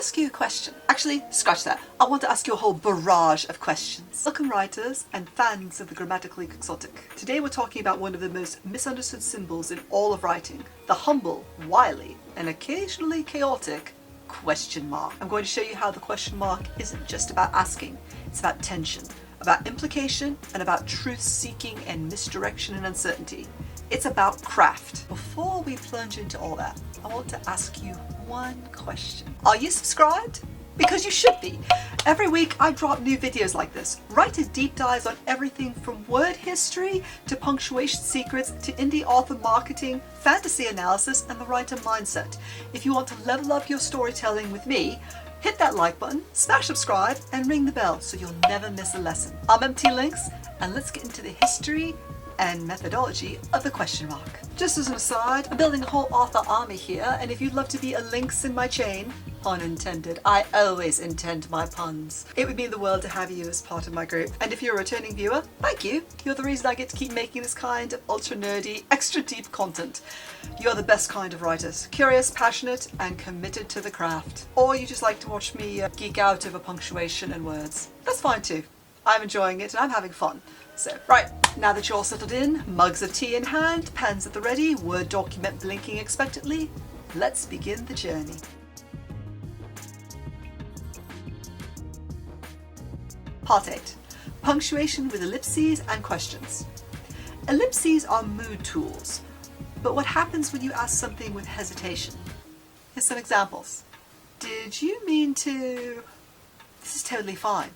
ask you a question. Actually, scratch that. I want to ask you a whole barrage of questions. Welcome writers and fans of the grammatically quixotic. Today we're talking about one of the most misunderstood symbols in all of writing, the humble, wily, and occasionally chaotic question mark. I'm going to show you how the question mark isn't just about asking, it's about tension, about implication, and about truth-seeking and misdirection and uncertainty. It's about craft. Before we plunge into all that, I want to ask you one question. Are you subscribed? Because you should be. Every week I drop new videos like this, writer deep dives on everything from word history to punctuation secrets to indie author marketing, fantasy analysis, and the writer mindset. If you want to level up your storytelling with me, hit that like button, smash subscribe, and ring the bell so you'll never miss a lesson. I'm MT Lynx, and let's get into the history and methodology of the question mark. Just as an aside, I'm building a whole author army here, and if you'd love to be a lynx in my chain, pun intended, I always intend my puns, it would mean the world to have you as part of my group. And if you're a returning viewer, thank you. You're the reason I get to keep making this kind of ultra nerdy, extra deep content. You're the best kind of writers. Curious, passionate, and committed to the craft. Or you just like to watch me geek out over punctuation and words. That's fine too. I'm enjoying it and I'm having fun. So, right, now that you're all settled in, mugs of tea in hand, pens at the ready, Word document blinking expectantly, let's begin the journey. Part 8. Punctuation with ellipses and questions. Ellipses are mood tools, but what happens when you ask something with hesitation? Here's some examples. Did you mean to... This is totally fine.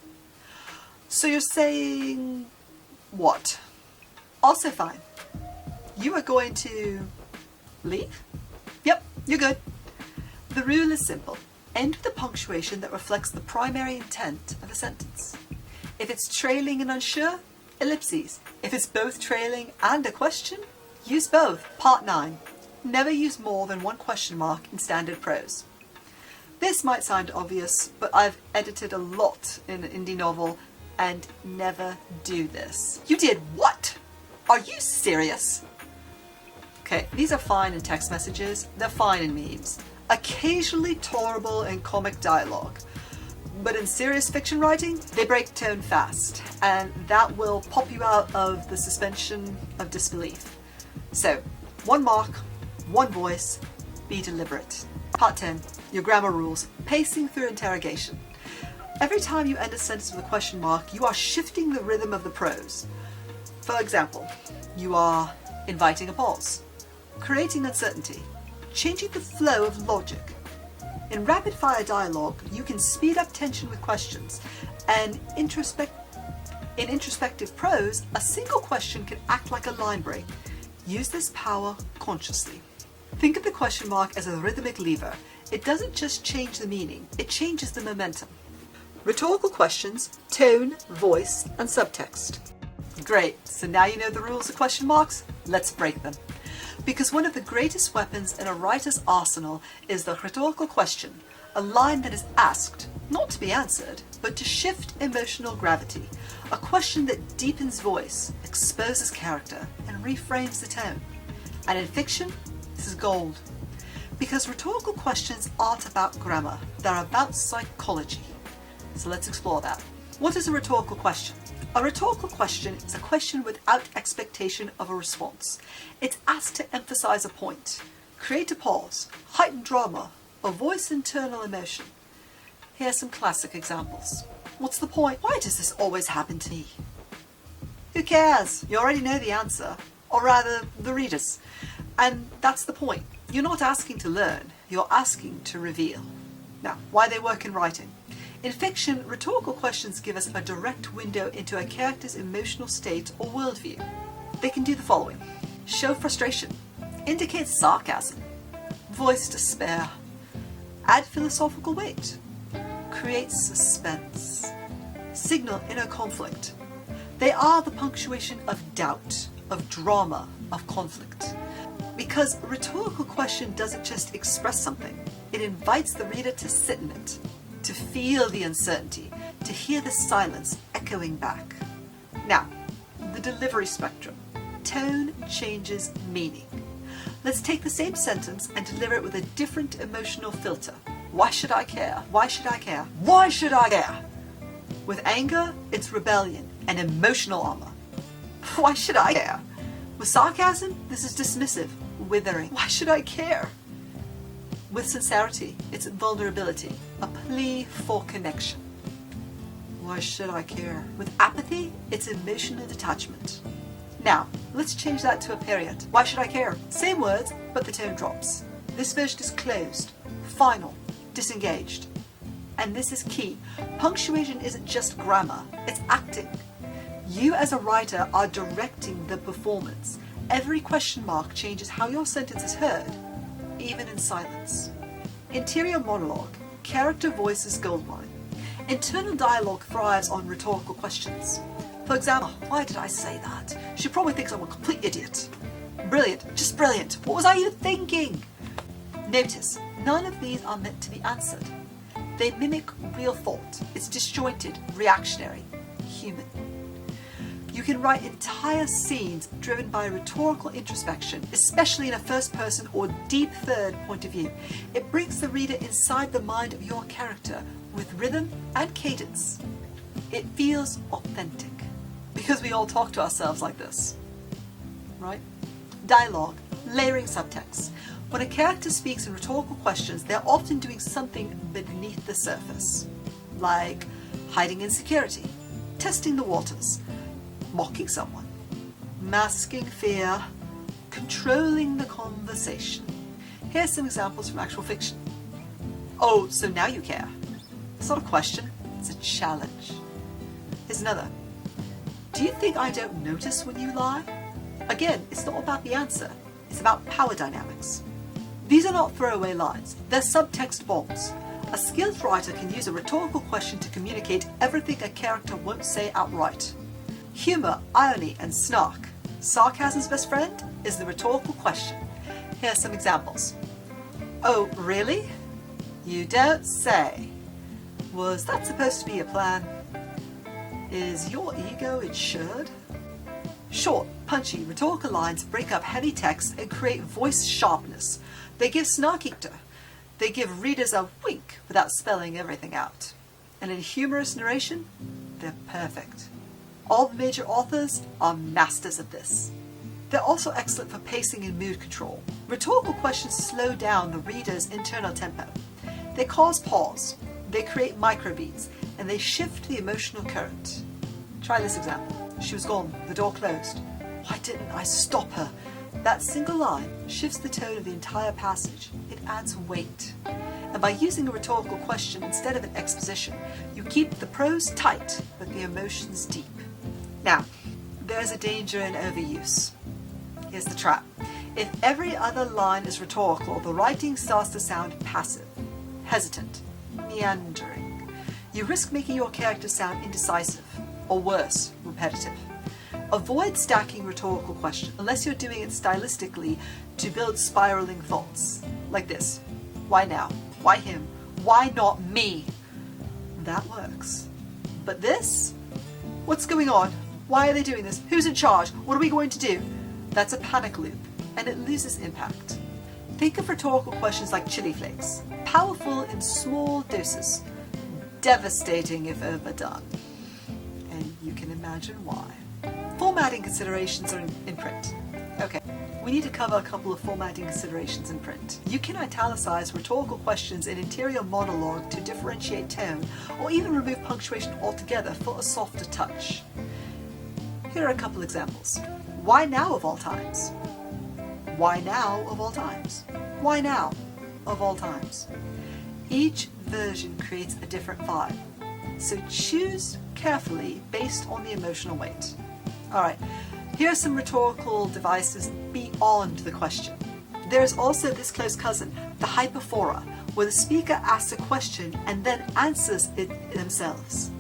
So you're saying... What? Also fine. You are going to leave? Yep, you're good. The rule is simple. End with a punctuation that reflects the primary intent of a sentence. If it's trailing and unsure, ellipses. If it's both trailing and a question, use both. Part 9. Never use more than one question mark in standard prose. This might sound obvious, but I've edited a lot in an indie novel and never do this. You did what? Are you serious? Okay, these are fine in text messages, they're fine in memes, occasionally tolerable in comic dialogue, but in serious fiction writing, they break tone fast, and that will pop you out of the suspension of disbelief. So, one mark, one voice, be deliberate. Part 10, your grammar rules, pacing through interrogation. Every time you end a sentence with a question mark, you are shifting the rhythm of the prose. For example, you are inviting a pause, creating uncertainty, changing the flow of logic. In rapid-fire dialogue, you can speed up tension with questions, and in introspective prose, a single question can act like a line break. Use this power consciously. Think of the question mark as a rhythmic lever. It doesn't just change the meaning, it changes the momentum. Rhetorical questions, tone, voice, and subtext. Great, so now you know the rules of question marks, let's break them. Because one of the greatest weapons in a writer's arsenal is the rhetorical question, a line that is asked, not to be answered, but to shift emotional gravity. A question that deepens voice, exposes character, and reframes the tone. And in fiction, this is gold. Because rhetorical questions aren't about grammar, they're about psychology. So let's explore that. What is a rhetorical question? A rhetorical question is a question without expectation of a response. It's asked to emphasize a point, create a pause, heighten drama, or voice internal emotion. Here are some classic examples. What's the point? Why does this always happen to me? Who cares? You already know the answer, or rather, the readers. And that's the point. You're not asking to learn, you're asking to reveal. Now, why they work in writing? In fiction, rhetorical questions give us a direct window into a character's emotional state or worldview. They can do the following. Show frustration, indicate sarcasm, voice despair, add philosophical weight, create suspense, signal inner conflict. They are the punctuation of doubt, of drama, of conflict. Because a rhetorical question doesn't just express something, it invites the reader to sit in it, to feel the uncertainty, to hear the silence echoing back. Now, the delivery spectrum. Tone changes meaning. Let's take the same sentence and deliver it with a different emotional filter. Why should I care? Why should I care? Why should I care? With anger, it's rebellion and emotional armor. Why should I care? With sarcasm, this is dismissive, withering. Why should I care? With sincerity, it's vulnerability, a plea for connection. Why should I care? With apathy, it's emotional detachment. Now, let's change that to a period. Why should I care? Same words, but the tone drops. This version is closed, final, disengaged. And this is key. Punctuation isn't just grammar, it's acting. You as a writer are directing the performance. Every question mark changes how your sentence is heard, even in silence. Interior monologue, character voices goldmine. Internal dialogue thrives on rhetorical questions. For example, why did I say that? She probably thinks I'm a complete idiot. Brilliant, just brilliant. What was I even thinking? Notice, none of these are meant to be answered. They mimic real thought. It's disjointed, reactionary, human. You can write entire scenes driven by rhetorical introspection, especially in a first person or deep third point of view. It brings the reader inside the mind of your character with rhythm and cadence. It feels authentic because we all talk to ourselves like this, right? Dialogue, layering subtext. When a character speaks in rhetorical questions, they're often doing something beneath the surface, like hiding insecurity, testing the waters, mocking someone, masking fear, controlling the conversation. Here's some examples from actual fiction. Oh, so now you care. It's not a question, it's a challenge. Here's another. Do you think I don't notice when you lie? Again, it's not about the answer, it's about power dynamics. These are not throwaway lines, they're subtext bombs. A skilled writer can use a rhetorical question to communicate everything a character won't say outright. Humor, irony, and snark. Sarcasm's best friend is the rhetorical question. Here are some examples. Oh, really? You don't say. Was that supposed to be a plan? Is your ego insured? Short, punchy, rhetorical lines break up heavy text and create voice sharpness. They give snarkiness. They give readers a wink without spelling everything out. And in humorous narration, they're perfect. All the major authors are masters of this. They're also excellent for pacing and mood control. Rhetorical questions slow down the reader's internal tempo. They cause pause, they create microbeats, and they shift the emotional current. Try this example. She was gone, the door closed. Why didn't I stop her? That single line shifts the tone of the entire passage. It adds weight. And by using a rhetorical question instead of an exposition, you keep the prose tight, but the emotions deep. Now, there's a danger in overuse. Here's the trap. If every other line is rhetorical, the writing starts to sound passive, hesitant, meandering. You risk making your character sound indecisive, or worse, repetitive. Avoid stacking rhetorical questions unless you're doing it stylistically to build spiraling thoughts. Like this. Why now? Why him? Why not me? That works. But this? What's going on? Why are they doing this? Who's in charge? What are we going to do? That's a panic loop, and it loses impact. Think of rhetorical questions like chili flakes. Powerful in small doses. Devastating if overdone. And you can imagine why. Formatting considerations are in print. Okay, we need to cover a couple of formatting considerations in print. You can italicize rhetorical questions in interior monologue to differentiate tone, or even remove punctuation altogether for a softer touch. Here are a couple examples. Why now of all times? Why now of all times? Why now of all times? Each version creates a different vibe, so choose carefully based on the emotional weight. Alright, here are some rhetorical devices beyond the question. There's also this close cousin, the hyperphora, where the speaker asks a question and then answers it themselves.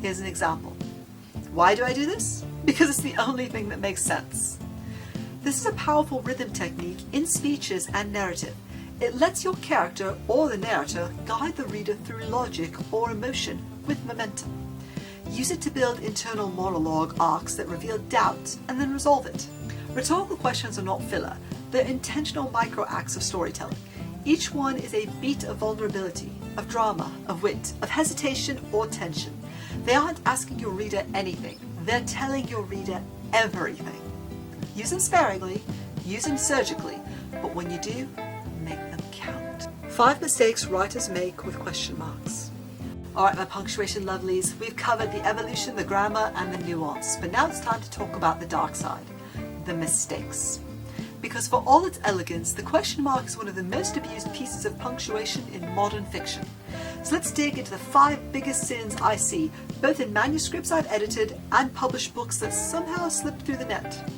Here's an example. Why do I do this? Because it's the only thing that makes sense. This is a powerful rhythm technique in speeches and narrative. It lets your character or the narrator guide the reader through logic or emotion with momentum. Use it to build internal monologue arcs that reveal doubt and then resolve it. Rhetorical questions are not filler, they're intentional micro acts of storytelling. Each one is a beat of vulnerability, of drama, of wit, of hesitation or tension. They aren't asking your reader anything, they're telling your reader everything. Use them sparingly, use them surgically, but when you do, make them count. 5 mistakes writers make with question marks. Alright, my punctuation lovelies, we've covered the evolution, the grammar, and the nuance, but now it's time to talk about the dark side, the mistakes. Because for all its elegance, the question mark is one of the most abused pieces of punctuation in modern fiction. So let's dig into the 5 biggest sins I see, both in manuscripts I've edited and published books that somehow slipped through the net.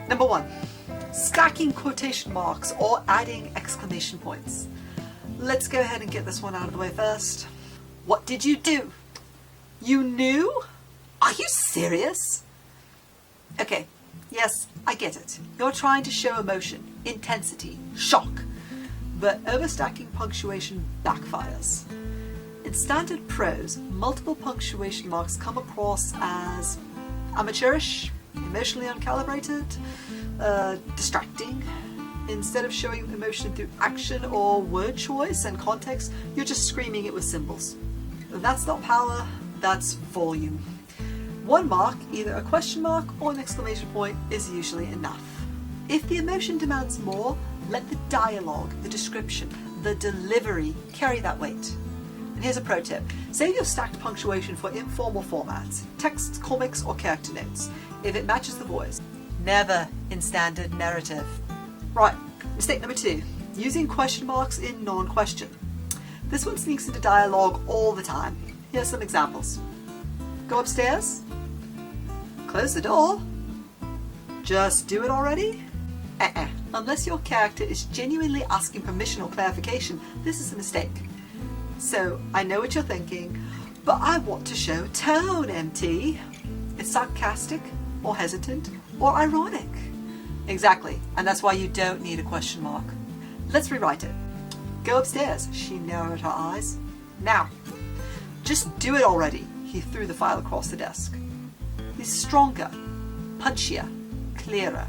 Number 1. Stacking quotation marks or adding exclamation points. Let's go ahead and get this one out of the way first. What did you do? You knew? Are you serious? Okay. Yes, I get it. You're trying to show emotion, intensity, shock, but overstacking punctuation backfires. In standard prose, multiple punctuation marks come across as amateurish, emotionally uncalibrated, distracting. Instead of showing emotion through action or word choice and context, you're just screaming it with symbols. That's not power, that's volume. 1 mark, either a question mark or an exclamation point, is usually enough. If the emotion demands more, let the dialogue, the description, the delivery carry that weight. And here's a pro tip. Save your stacked punctuation for informal formats, texts, comics, or character notes, if it matches the voice. Never in standard narrative. Right, mistake number 2. Using question marks in non-question. This one sneaks into dialogue all the time. Here's some examples. Go upstairs? Close the door? Just do it already? Unless your character is genuinely asking permission or clarification, this is a mistake. So, I know what you're thinking, but I want to show tone, MT. It's sarcastic, or hesitant, or ironic. Exactly, and that's why you don't need a question mark. Let's rewrite it. Go upstairs, she narrowed her eyes. Now. Just do it already. He threw the file across the desk. He's stronger, punchier, clearer.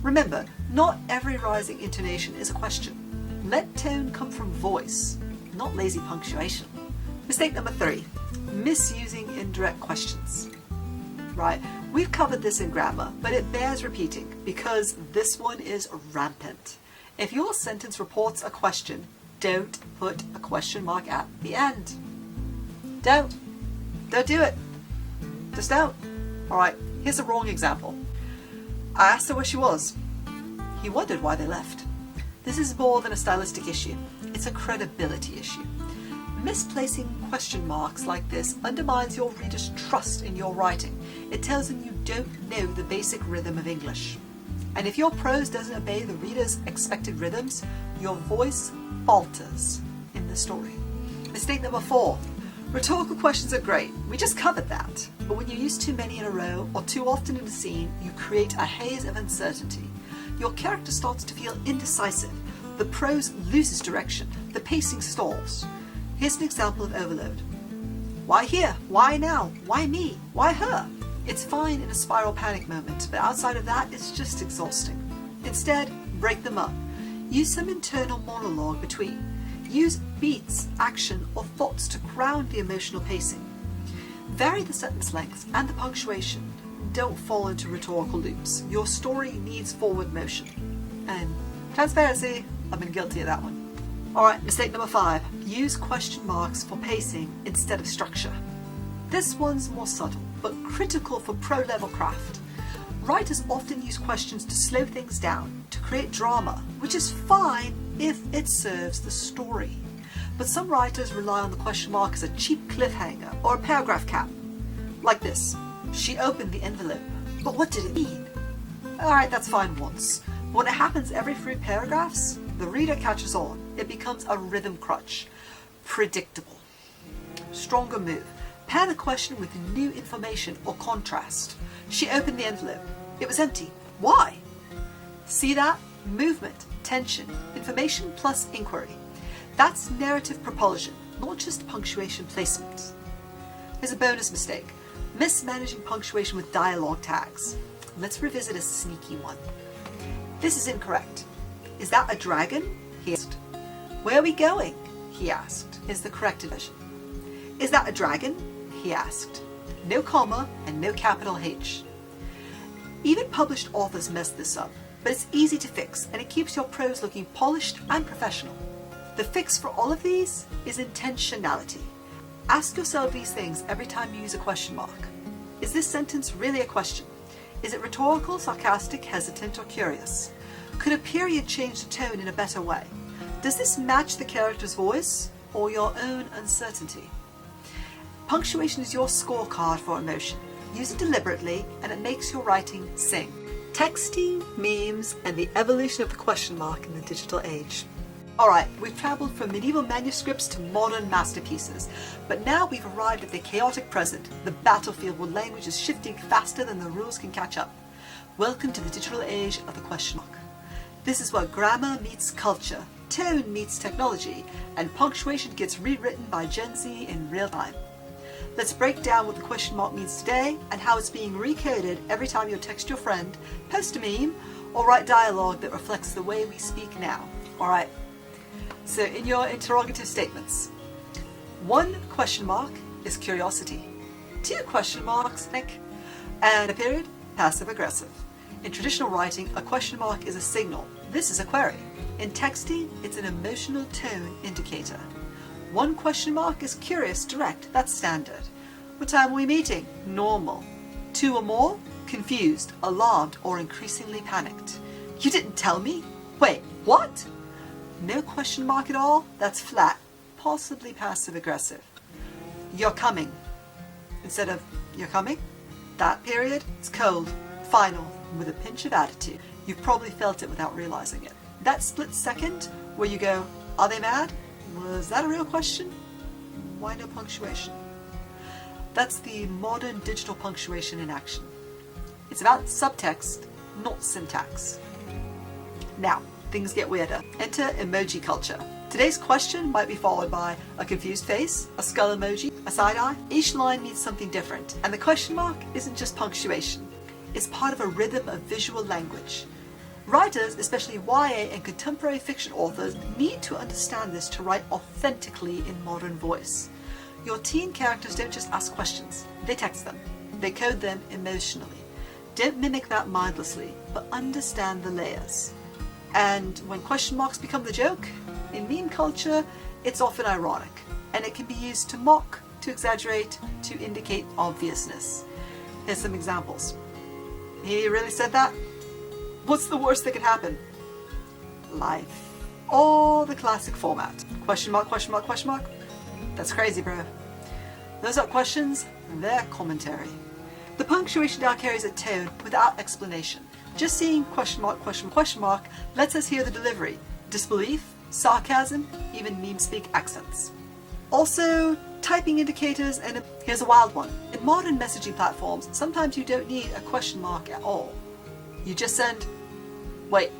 Remember, not every rising intonation is a question. Let tone come from voice, not lazy punctuation. Mistake number 3, misusing indirect questions. Right, we've covered this in grammar, but it bears repeating because this one is rampant. If your sentence reports a question, don't put a question mark at the end. Don't do it. Just don't. Alright, here's a wrong example. I asked her where she was. He wondered why they left. This is more than a stylistic issue. It's a credibility issue. Misplacing question marks like this undermines your reader's trust in your writing. It tells them you don't know the basic rhythm of English. And if your prose doesn't obey the reader's expected rhythms, your voice falters in the story. Mistake number 4. Rhetorical questions are great. We just covered that. But when you use too many in a row or too often in a scene, you create a haze of uncertainty. Your character starts to feel indecisive. The prose loses direction. The pacing stalls. Here's an example of overload. Why here? Why now? Why me? Why her? It's fine in a spiral panic moment, but outside of that, it's just exhausting. Instead, break them up. Use some internal monologue between. Use beats, action, or thoughts to ground the emotional pacing. Vary the sentence length and the punctuation. Don't fall into rhetorical loops. Your story needs forward motion. And transparency, I've been guilty of that one. Alright, mistake number 5. Use question marks for pacing instead of structure. This one's more subtle, but critical for pro-level craft. Writers often use questions to slow things down, to create drama, which is fine if it serves the story. But some writers rely on the question mark as a cheap cliffhanger or a paragraph cap. Like this. She opened the envelope. But what did it mean? Alright, that's fine once. But when it happens every 3 paragraphs, the reader catches on. It becomes a rhythm crutch. Predictable. Stronger move. Pair the question with new information or contrast. She opened the envelope. It was empty. Why? See that? Movement, tension, information plus inquiry. That's narrative propulsion, not just punctuation placement. Here's a bonus mistake. Mismanaging punctuation with dialogue tags. Let's revisit a sneaky one. This is incorrect. Is that a dragon? He asked. Where are we going? He asked, is the correct version. Is that a dragon? He asked. No comma and no capital H. Even published authors mess this up, but it's easy to fix and it keeps your prose looking polished and professional. The fix for all of these is intentionality. Ask yourself these things every time you use a question mark. Is this sentence really a question? Is it rhetorical, sarcastic, hesitant, or curious? Could a period change the tone in a better way? Does this match the character's voice or your own uncertainty? Punctuation is your scorecard for emotion. Use it deliberately and it makes your writing sing. Texting, memes, and the evolution of the question mark in the digital age. Alright, we've travelled from medieval manuscripts to modern masterpieces, but now we've arrived at the chaotic present, the battlefield where language is shifting faster than the rules can catch up. Welcome to the digital age of the question mark. This is where grammar meets culture, tone meets technology, and punctuation gets rewritten by Gen Z in real time. Let's break down what the question mark means today and how it's being recoded every time you text your friend, post a meme, or write dialogue that reflects the way we speak now. Alright, so in your interrogative statements, 1 question mark is curiosity, 2 question marks, and a period, passive aggressive. In traditional writing, a question mark is a signal. This is a query. In texting, it's an emotional tone indicator. 1 question mark is curious, direct, that's standard. What time are we meeting? Normal. 2 or more? Confused, alarmed, or increasingly panicked. You didn't tell me? Wait, what? No question mark at all? That's flat, possibly passive aggressive. You're coming. Instead of you're coming? That period, it's cold, final, with a pinch of attitude. You've probably felt it without realizing it. That split second where you go, are they mad? Was that a real question? Why no punctuation? That's the modern digital punctuation in action. It's about subtext, not syntax. Now, things get weirder. Enter emoji culture. Today's question might be followed by a confused face, a skull emoji, a side eye. Each line means something different, and the question mark isn't just punctuation. It's part of a rhythm of visual language. Writers, especially YA and contemporary fiction authors, need to understand this to write authentically in modern voice. Your teen characters don't just ask questions, they text them. They code them emotionally. Don't mimic that mindlessly, but understand the layers. And when question marks become the joke, in meme culture, it's often ironic, and it can be used to mock, to exaggerate, to indicate obviousness. Here's some examples. He really said that? What's the worst that could happen? Life. Or the classic format. Question mark, question mark, question mark? That's crazy, bro. Those aren't questions, they're commentary. The punctuation now carries a tone without explanation. Just seeing question mark, question mark lets us hear the delivery. Disbelief, sarcasm, even meme-speak accents. Also, typing indicators, and here's a wild one. In modern messaging platforms, sometimes you don't need a question mark at all. You just send, wait,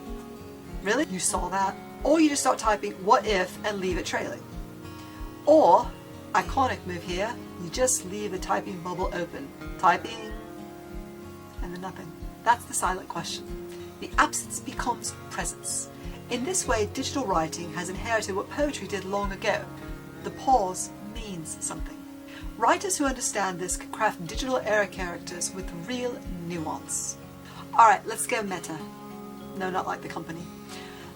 really? You saw that? Or you just start typing what if and leave it trailing. Or, iconic move here, you just leave the typing bubble open. Typing, and then nothing. That's the silent question. The absence becomes presence. In this way, digital writing has inherited what poetry did long ago. The pause means something. Writers who understand this can craft digital era characters with real nuance. Alright, let's go meta. No, not like the company.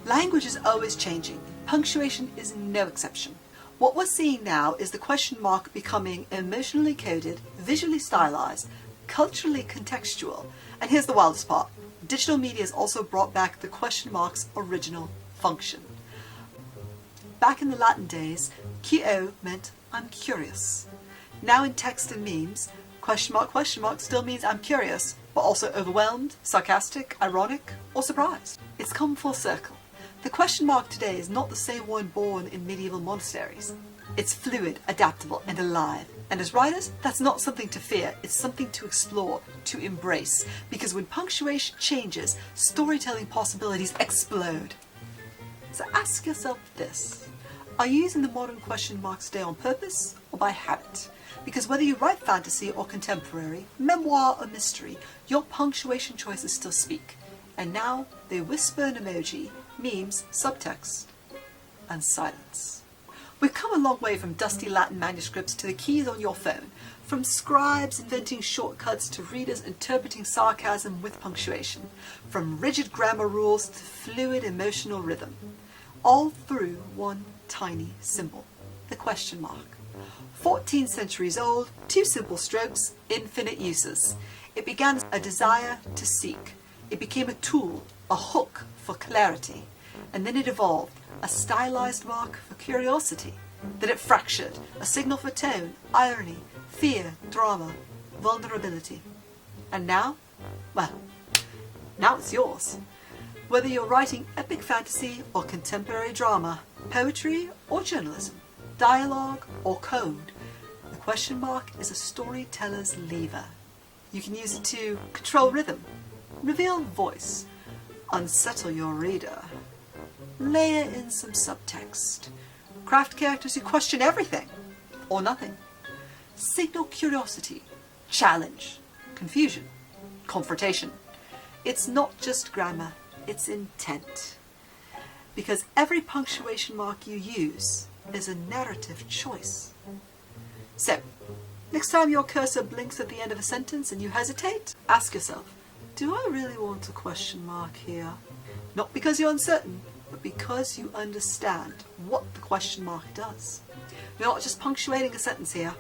Language is always changing. Punctuation is no exception. What we're seeing now is the question mark becoming emotionally coded, visually stylized, culturally contextual. And here's the wildest part. Digital media has also brought back the question mark's original function. Back in the Latin days, QO meant I'm curious. Now in text and memes, question mark still means I'm curious, but also overwhelmed, sarcastic, ironic, or surprised. It's come full circle. The question mark today is not the same one born in medieval monasteries. It's fluid, adaptable, and alive. And as writers, that's not something to fear, it's something to explore, to embrace. Because when punctuation changes, storytelling possibilities explode. So ask yourself this. Are you using the modern question mark today on purpose or by habit? Because whether you write fantasy or contemporary, memoir or mystery, your punctuation choices still speak. And now they whisper an emoji, memes, subtext. and silence. We've come a long way from dusty Latin manuscripts to the keys on your phone, from scribes inventing shortcuts to readers interpreting sarcasm with punctuation, from rigid grammar rules to fluid emotional rhythm, all through one tiny symbol, the question mark. 14 centuries old, 2 simple strokes, infinite uses. It began as a desire to seek. It became a tool, a hook for clarity. And then it evolved, a stylized mark for curiosity. Then it fractured, a signal for tone, irony, fear, drama, vulnerability. And now? Well, now it's yours. Whether you're writing epic fantasy or contemporary drama, poetry or journalism, dialogue or code, the question mark is a storyteller's lever. You can use it to control rhythm, reveal voice, unsettle your reader, layer in some subtext, craft characters who question everything or nothing, signal curiosity, challenge, confusion, confrontation. It's not just grammar, it's intent. Because every punctuation mark you use is a narrative choice. So, next time your cursor blinks at the end of a sentence and you hesitate, ask yourself, do I really want a question mark here? Not because you're uncertain, but because you understand what the question mark does. You're not just punctuating a sentence here.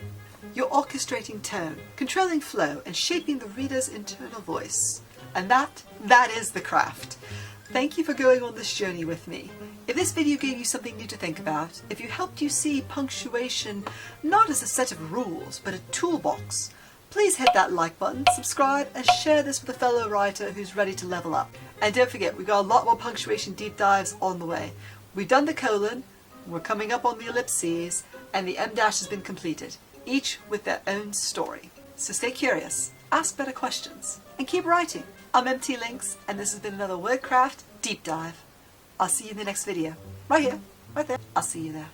You're orchestrating tone, controlling flow, and shaping the reader's internal voice. And that is the craft. Thank you for going on this journey with me. If this video gave you something new to think about, if you helped you see punctuation not as a set of rules, but a toolbox, please hit that like button, subscribe, and share this with a fellow writer who's ready to level up. And don't forget, we've got a lot more punctuation deep dives on the way. We've done the colon, we're coming up on the ellipses, and the em dash has been completed, each with their own story. So stay curious, ask better questions, and keep writing. I'm MT Lynx, and this has been another WordCraft Deep Dive. I'll see you in the next video. Right here, right there. I'll see you there.